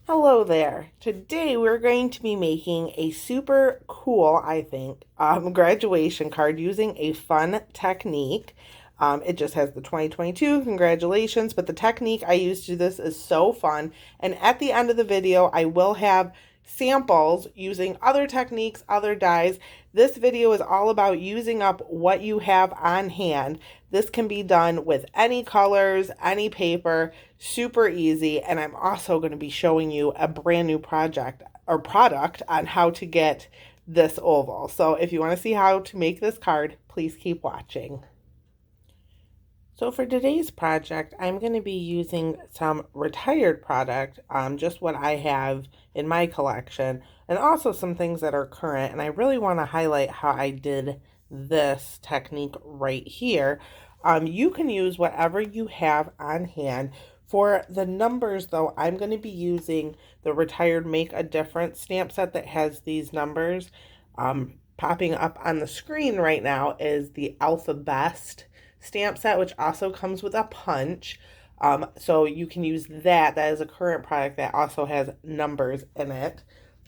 Hello there. Today we're going to be making a super cool, I think, graduation card using a fun technique. It just has the 2022 congratulations, but the technique I use to do this is so fun. And at the end of the video, I will have samples using other techniques, other dies. This video is all about using up what you have on hand. This can be done with any colors, any paper, super easy. And I'm also going to be showing you a brand new project or product on how to get this oval. So if you want to see how to make this card, please keep watching. So for today's project, I'm going to be using some retired product, just what I have in my collection, and also some things that are current. And I really want to highlight how I did this technique right here. You can use whatever you have on hand. For the numbers, though, I'm going to be using the Retired Make a Difference stamp set that has these numbers. Popping up on the screen right now is the Alphabest stamp set, which also comes with a punch. So you can use that. That is a current product that also has numbers in it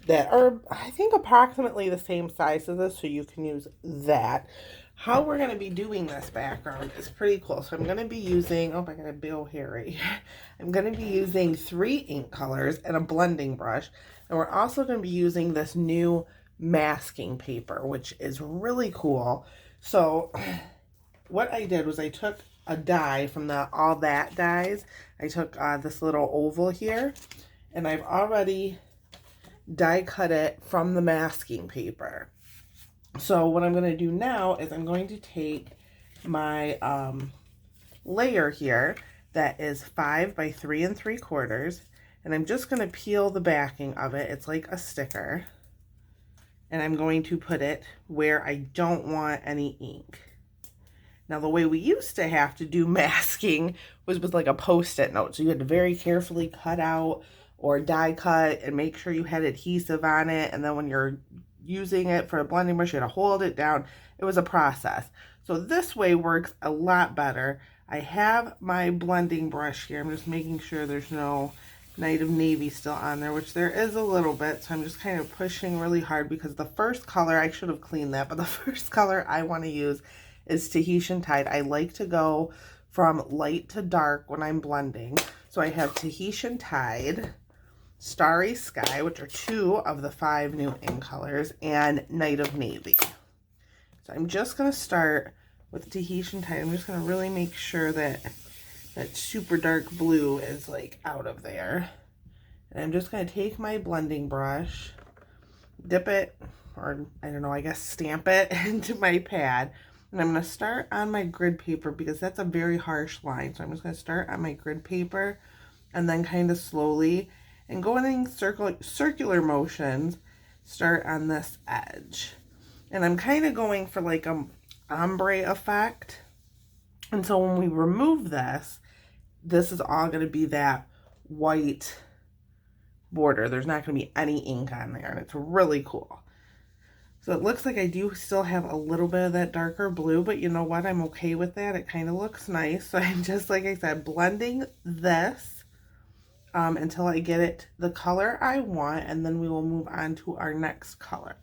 that are, I think, approximately the same size as this, so you can use that. How we're going to be doing this background is pretty cool. So I'm going to be using, oh, I got a bill here right here. I'm going to be using 3 ink colors and a blending brush. And we're also going to be using this new masking paper, which is really cool. So what I did was I took a die from the All That dies. I took this little oval here, and I've already die cut it from the masking paper. So what I'm going to do now is I'm going to take my layer here that is 5 by 3 3/4, and I'm just going to peel the backing of it. It's like a sticker, and I'm going to put it where I don't want any ink. Now, the way we used to have to do masking was with like a Post-it note. So you had to very carefully cut out or die cut and make sure you had adhesive on it. And then when you're using it for a blending brush, you had to hold it down. It was a process. So this way works a lot better. I have my blending brush here. I'm just making sure there's no Night of Navy still on there, which there is a little bit. So I'm just kind of pushing really hard because the first color, I should have cleaned that, but the first color I want to use is Tahitian Tide. I like to go from light to dark when I'm blending. So I have Tahitian Tide, Starry Sky, which are 2 of the 5 new ink colors, and Night of Navy. So I'm just going to start with Tahitian Tide. I'm just going to really make sure that that super dark blue is like out of there. And I'm just going to take my blending brush, dip it, or I don't know, I guess stamp it into my pad. And I'm going to start on my grid paper because that's a very harsh line. So I'm just going to start on my grid paper and then kind of slowly and going in circular motions, start on this edge. And I'm kind of going for like a ombre effect. And so when we remove this, this is all going to be that white border. There's not going to be any ink on there, and it's really cool. So it looks like I do still have a little bit of that darker blue, but you know what? I'm okay with that. It kind of looks nice. So I'm just, like I said, blending this until I get it the color I want, and then we will move on to our next color.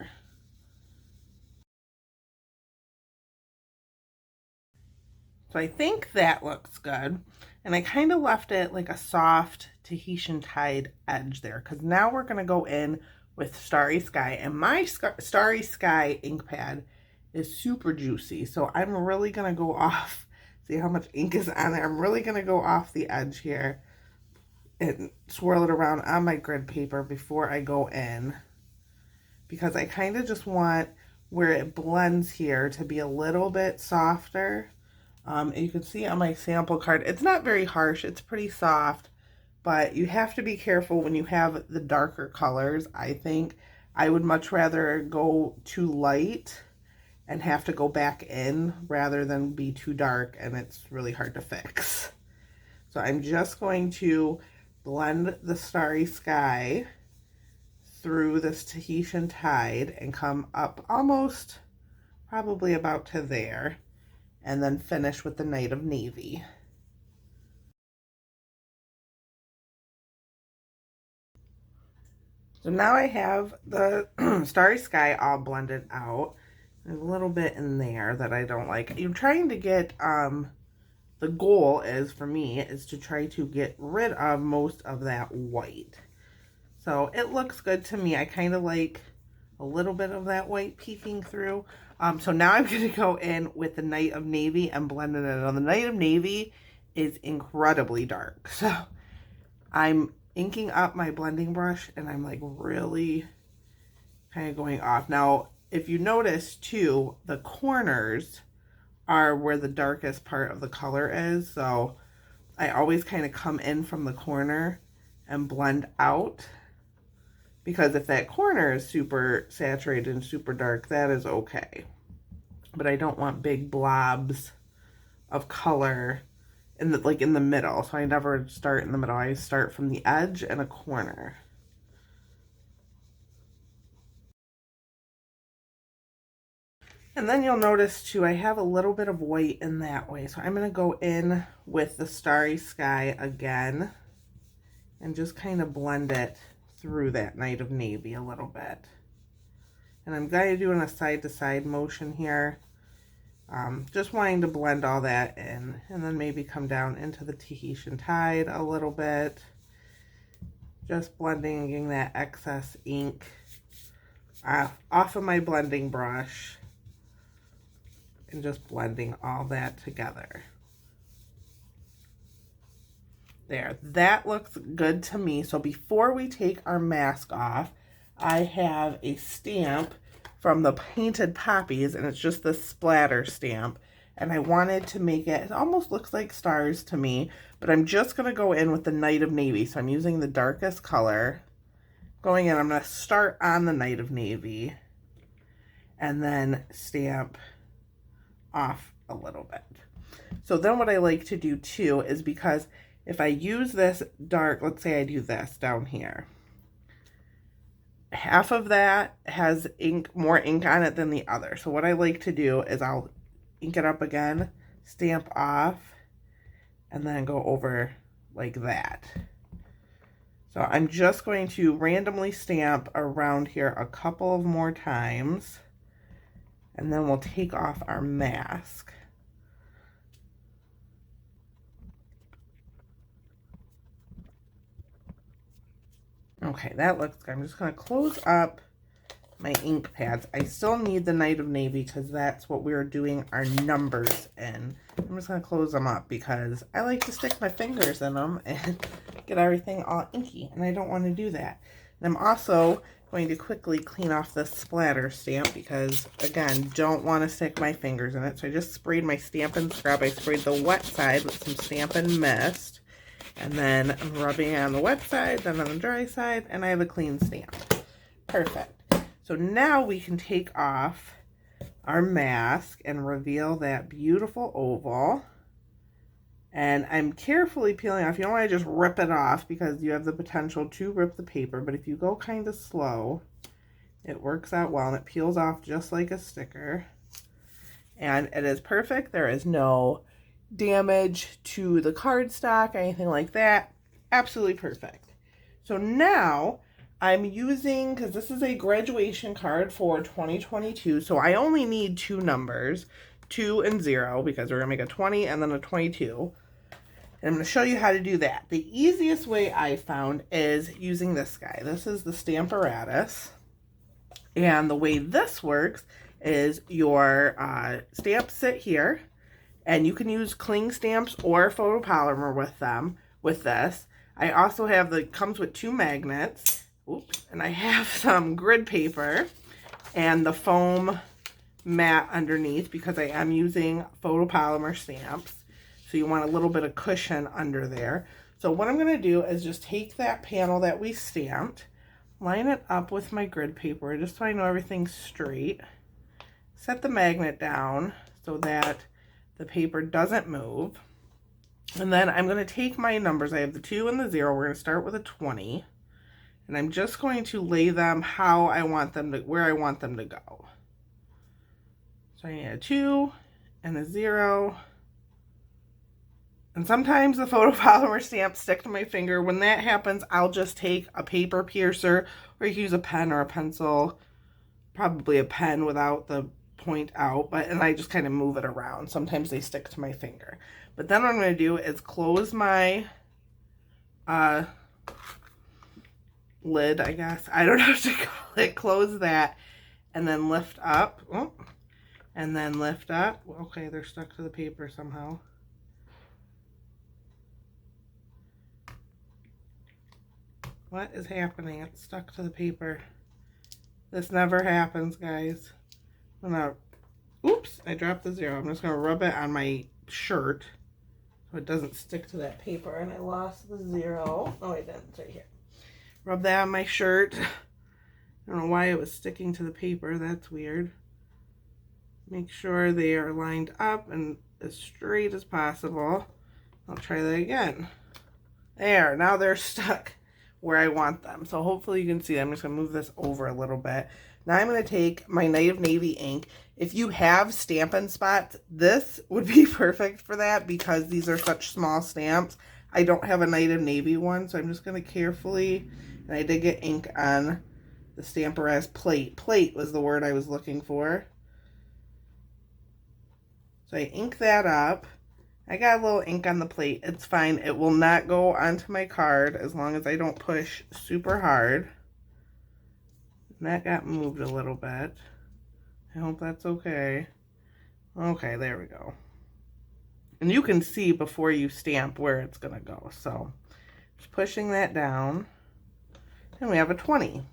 So I think that looks good. And I kind of left it like a soft Tahitian Tide edge there, because now we're going to go in with Starry Sky. And my Starry Sky ink pad is super juicy. So I'm really going to go off, see how much ink is on there. I'm really going to go off the edge here and swirl it around on my grid paper before I go in, because I kind of just want where it blends here to be a little bit softer. And you can see on my sample card, it's not very harsh, it's pretty soft, but you have to be careful when you have the darker colors. I think I would much rather go too light and have to go back in rather than be too dark and it's really hard to fix. So I'm just going to blend the Starry Sky through this Tahitian Tide and come up almost probably about to there, and then finish with the Night of Navy. So now I have the Starry Sky all blended out. There's a little bit in there that I don't like. I'm trying to get, the goal is, for me, is to try to get rid of most of that white. So it looks good to me. I kind of like a little bit of that white peeking through. So now I'm going to go in with the Night of Navy and blend it in. Now, the Night of Navy is incredibly dark. So I'm inking up my blending brush and I'm like really kind of going off. Now, if you notice too, the corners are where the darkest part of the color is. So I always kind of come in from the corner and blend out, because if that corner is super saturated and super dark, that is okay. But I don't want big blobs of color in the middle. So I never start in the middle. I start from the edge and a corner. And then you'll notice too, I have a little bit of white in that way. So I'm going to go in with the Starry Sky again and just kind of blend it through that Night of Navy a little bit. And I'm kind of doing a side-to-side motion here. Just wanting to blend all that in, and then maybe come down into the Tahitian Tide a little bit. Just blending and getting that excess ink off of my blending brush. And just blending all that together. There, that looks good to me. So before we take our mask off, I have a stamp from the Painted Poppies, and it's just the splatter stamp. And I wanted to make it almost looks like stars to me, but I'm just going to go in with the Night of Navy. So I'm using the darkest color. Going in, I'm going to start on the Night of Navy and then stamp off a little bit. So then what I like to do too is, because if I use this dark, let's say I do this down here, half of that has more ink on it than the other. So what I like to do is I'll ink it up again, stamp off, and then go over like that. So I'm just going to randomly stamp around here a couple of more times, and then we'll take off our mask. Okay, that looks good. I'm just going to close up my ink pads. I still need the Night of Navy because that's what we're doing our numbers in. I'm just going to close them up because I like to stick my fingers in them and get everything all inky, and I don't want to do that. And I'm also going to quickly clean off the splatter stamp because, again, don't want to stick my fingers in it. So I just sprayed my Stampin' Scrub. I sprayed the wet side with some Stampin' Mist. And then I'm rubbing on the wet side, then on the dry side, and I have a clean stamp. Perfect. So now we can take off our mask and reveal that beautiful oval. And I'm carefully peeling off. You don't want to just rip it off because you have the potential to rip the paper. But if you go kind of slow, it works out well and it peels off just like a sticker. And it is perfect. There is no damage to the cardstock, anything like that. Absolutely perfect. So now I'm using, because this is a graduation card for 2022, so I only need two numbers, 2 and 0, because we're going to make a 20 and then a 22. And I'm going to show you how to do that. The easiest way I found is using this guy. This is the Stamparatus. And the way this works is your stamps sit here. And you can use cling stamps or photopolymer with them, with this. I also have comes with 2 magnets. Oops, and I have some grid paper and the foam mat underneath because I am using photopolymer stamps. So you want a little bit of cushion under there. So what I'm going to do is just take that panel that we stamped, line it up with my grid paper just so I know everything's straight. Set the magnet down so that the paper doesn't move. And then I'm going to take my numbers. I have the 2 and the 0. We're going to start with a 20. And I'm just going to lay them how I want them to, where I want them to go. So I need a 2 and a 0 And sometimes the photopolymer stamps stick to my finger. When that happens, I'll just take a paper piercer, or you can use a pen or a pencil, probably a pen without the point out, and I just kind of move it around. Sometimes they stick to my finger. But then what I'm going to do is close my lid, I guess. I don't know what to call it. Close that, and then lift up. Oh, and then lift up. Okay, they're stuck to the paper somehow. What is happening? It's stuck to the paper. This never happens, guys. I'm gonna, oops, I dropped the 0. I'm just gonna rub it on my shirt so it doesn't stick to that paper. And I lost the 0. Oh, I didn't. It's right here. Rub that on my shirt. I don't know why it was sticking to the paper. That's weird. Make sure they are lined up and as straight as possible. I'll try that again. There, now they're stuck where I want them. So hopefully you can see them. I'm just going to move this over a little bit. Now I'm going to take my Night of Navy ink. If you have Stampin' spots, this would be perfect for that because these are such small stamps. I don't have a Night of Navy one, so I'm just going to carefully, and I did get ink on the Stamparatus plate. Plate was the word I was looking for. So I ink that up. I got a little ink on the plate. It's fine. It will not go onto my card as long as I don't push super hard. And that got moved a little bit. I hope that's okay. Okay, there we go. And you can see before you stamp where it's going to go. So just pushing that down. And we have a 20.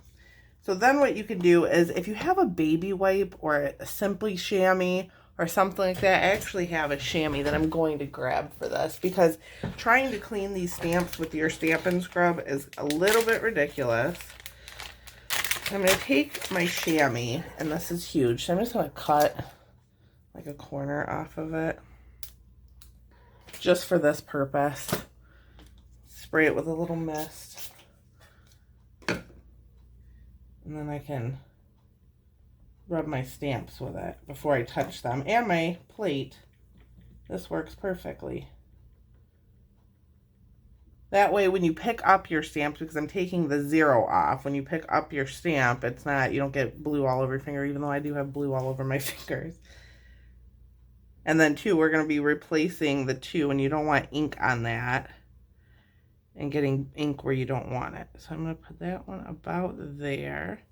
So then what you can do is if you have a baby wipe or a Simply chamois or something like that. I actually have a chamois that I'm going to grab for this because trying to clean these stamps with your Stampin' scrub is a little bit ridiculous. I'm going to take my chamois, and this is huge, so I'm just going to cut like a corner off of it just for this purpose. Spray it with a little mist, and then I can rub my stamps with it before I touch them. And my plate, this works perfectly. That way when you pick up your stamps, because I'm taking the 0 off, when you pick up your stamp, it's not, you don't get blue all over your finger, even though I do have blue all over my fingers. And then 2, we're going to be replacing the 2, and you don't want ink on that and getting ink where you don't want it. So I'm going to put that one about there.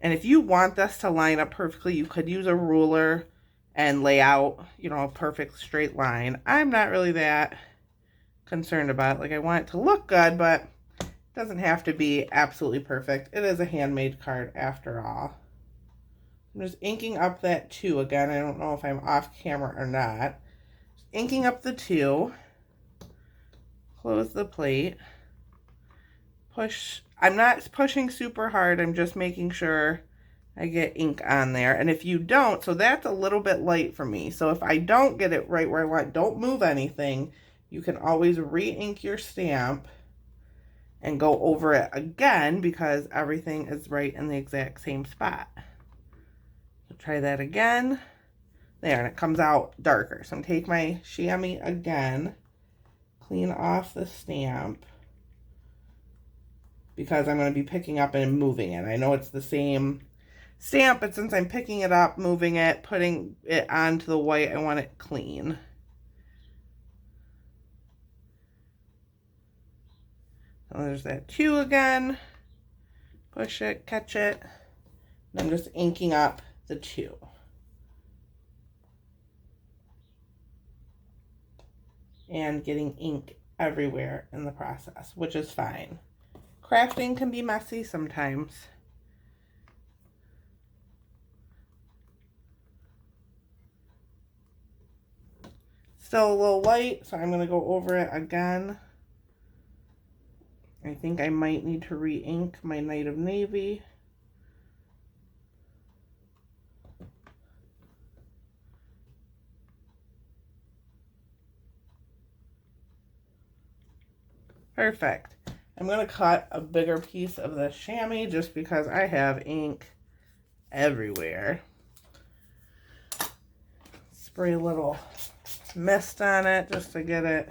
And if you want this to line up perfectly, you could use a ruler and lay out, you know, a perfect straight line. I'm not really that concerned about it. Like, I want it to look good, but it doesn't have to be absolutely perfect. It is a handmade card after all. I'm just inking up that 2 again. I don't know if I'm off camera or not. Just inking up the 2. Close the plate. Push. I'm not pushing super hard. I'm just making sure I get ink on there. And if you don't, so that's a little bit light for me. So if I don't get it right where I want, don't move anything. You can always re-ink your stamp and go over it again because everything is right in the exact same spot. So try that again. There, and it comes out darker. So I'm going to take my chamois again, clean off the stamp, because I'm going to be picking up and moving it. I know it's the same stamp, but since I'm picking it up, moving it, putting it onto the white, I want it clean. So there's that 2 again. Push it, catch it. And I'm just inking up the 2. And getting ink everywhere in the process, which is fine. Crafting can be messy sometimes. Still a little light, so I'm going to go over it again. I think I might need to re-ink my Night of Navy. Perfect. I'm going to cut a bigger piece of the chamois just because I have ink everywhere. Spray a little mist on it just to get it.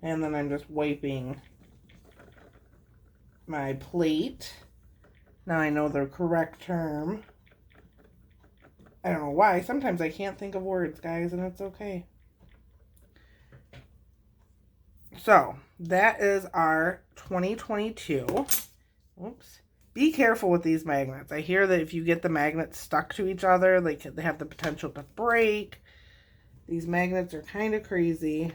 And then I'm just wiping my plate. Now I know the correct term. I don't know why. Sometimes I can't think of words, guys, and it's okay. So, that is our 2022. Oops. Be careful with these magnets. I hear that if you get the magnets stuck to each other, they have the potential to break. These magnets are kind of crazy.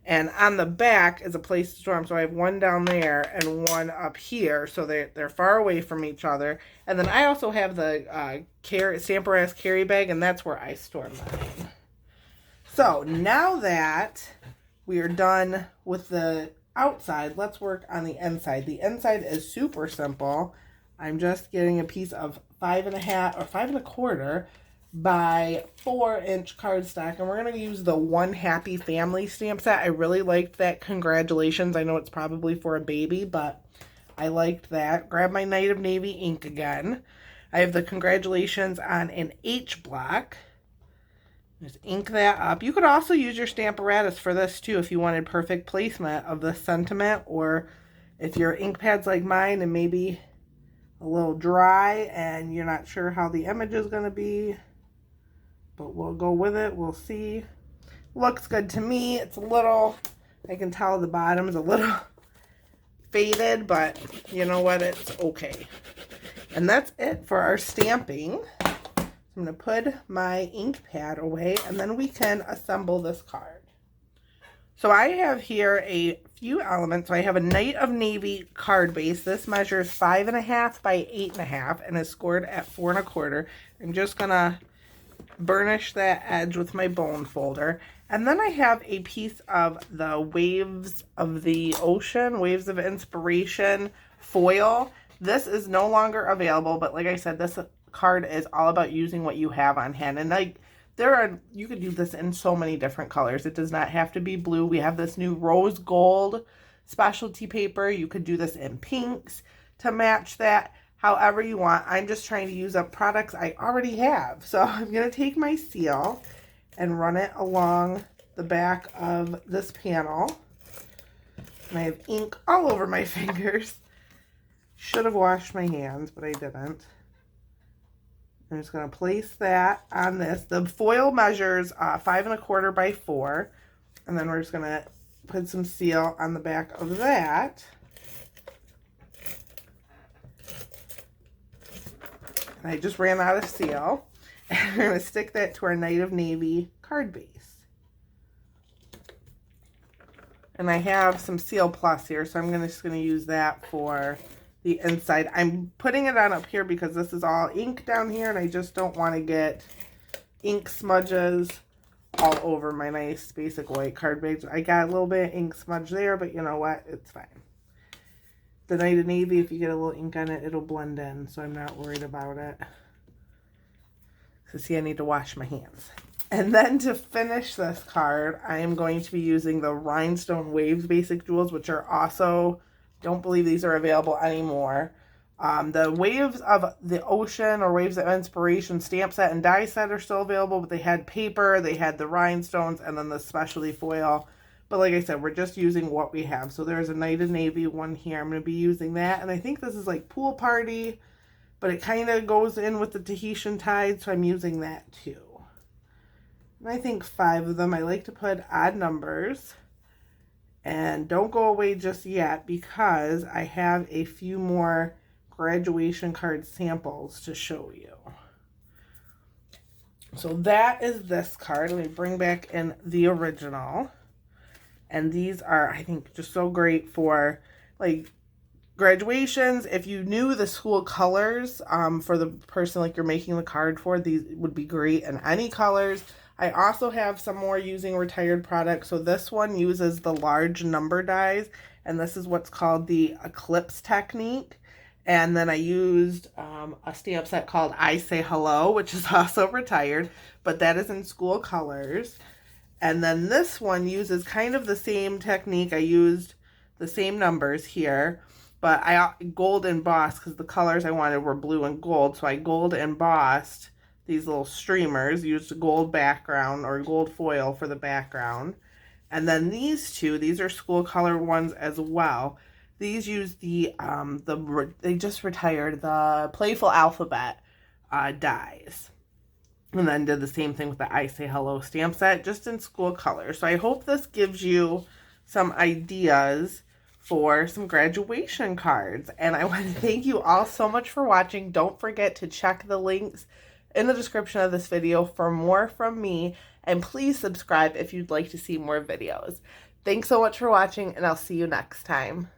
And on the back is a place to store them. So I have one down there and one up here. So they're far away from each other. And then I also have the Stamparatus carry bag, and that's where I store mine. So now that we are done with the outside, let's work on the inside. The inside is super simple. I'm just getting a piece of 5.5 or 5.25 by 4-inch cardstock, and we're going to use the One Happy Family stamp set. I really liked that. Congratulations. I know it's probably for a baby, but I liked that. Grab my Night of Navy ink again. I have the congratulations on an H block. Just ink that up. You could also use your Stamparatus for this too if you wanted perfect placement of the sentiment, or if your ink pad's like mine and maybe a little dry and you're not sure how the image is going to be. But we'll go with it. We'll see. Looks good to me. It's a little, I can tell the bottom is a little faded, but you know what? It's okay. And that's it for our stamping. I'm going to put my ink pad away, and then we can assemble this card. So I have here a few elements. So I have a Night of Navy card base. This measures 5.5 by 8.5 and is scored at 4.25. I'm just going to burnish that edge with my bone folder. And then I have a piece of the Waves of the Ocean, Waves of Inspiration foil. This is no longer available, but like I said, this card is all about using what you have on hand. And like you could do this in so many different colors. It does not have to be blue. We have this new rose gold specialty paper. You could do this in pinks to match that. However you want. I'm just trying to use up products I already have. So I'm going to take my seal and run it along the back of this panel. And I have ink all over my fingers. Should have washed my hands, but I didn't. I'm just going to place that on this. The foil measures 5.25 by 4. And then we're just going to put some seal on the back of that. I just ran out of seal, and we're going to stick that to our Night of Navy card base. And I have some Seal Plus here, so I'm just going to use that for the inside. I'm putting it on up here because this is all ink down here, and I just don't want to get ink smudges all over my nice basic white card base. I got a little bit of ink smudge there, but you know what? It's fine. The Night of Navy, if you get a little ink on it, it'll blend in, so I'm not worried about it. So see, I need to wash my hands. And then to finish this card, I am going to be using the Rhinestone Waves Basic Jewels, which are also, don't believe these are available anymore. The Waves of the Ocean or Waves of Inspiration stamp set and die set are still available, but they had paper, they had the rhinestones, and then the specialty foil. But like I said, we're just using what we have. So there's a Night of Navy one here. I'm going to be using that. And I think this is like Pool Party, but it kind of goes in with the Tahitian Tide, so I'm using that too. And I think 5 of them. I like to put odd numbers. And don't go away just yet because I have a few more graduation card samples to show you. So that is this card. Let me bring back in the original. And these are, I think, just so great for, like, graduations. If you knew the school colors for the person, like, you're making the card for, these would be great in any colors. I also have some more using retired products. So this one uses the large number dies, and this is what's called the Eclipse Technique. And then I used a stamp set called I Say Hello, which is also retired, but that is in school colors. And then this one uses kind of the same technique. I used the same numbers here, but I gold embossed because the colors I wanted were blue and gold. So I gold embossed these little streamers, used a gold background or gold foil for the background. And then these two, these are school color ones as well. These use they just retired the Playful Alphabet dies. And then did the same thing with the I Say Hello stamp set, just in school color. So I hope this gives you some ideas for some graduation cards. And I want to thank you all so much for watching. Don't forget to check the links in the description of this video for more from me. And please subscribe if you'd like to see more videos. Thanks so much for watching, and I'll see you next time.